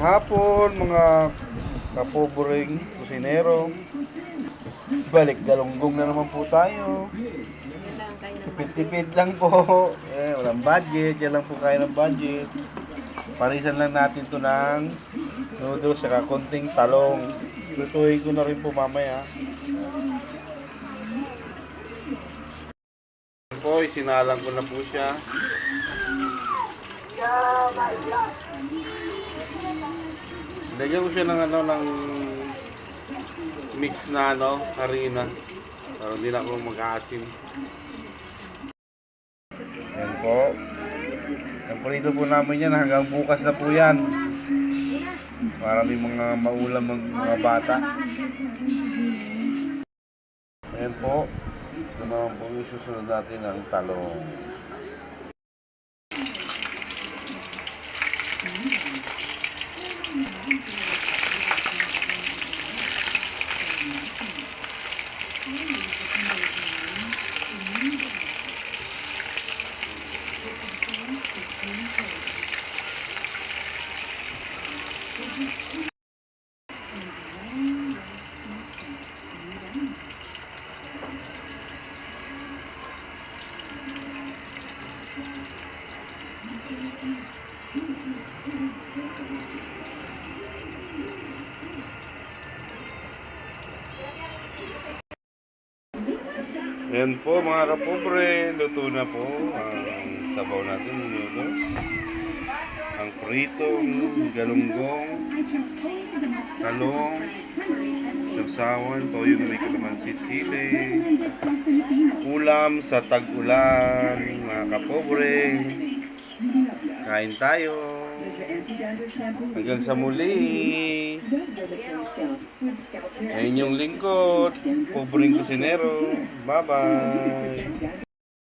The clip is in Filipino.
hapon mga kapobreng kusinero. Balik galunggong na naman po tayo. Tipid-tipid lang po. Walang budget. Yan lang po kaya ng budget. Parisan lang natin to ng noodles saka konting talong. Lutuin ko na rin po mamaya. Po, isinalang ko na po siya. Lagyan ko siya ng ng mix na harina para hindi na ako mag-aasim. Yan po. Ang prito po namin yan hanggang bukas na po yan. Para may mga maulam ng mga bata. Yan po. Ito naman po yung susunod natin ang talong. Ayan po mga kapobre, luto na po ang sabaw natin, noodles, ang pritong galunggong, talong, sausawan, toyo na may kalamansi, sili, ulam sa tag-ulan. Mga kapobre, kain tayo hanggang sa muli. Ayun yung lingkod, pobreng kusinero. Bye bye.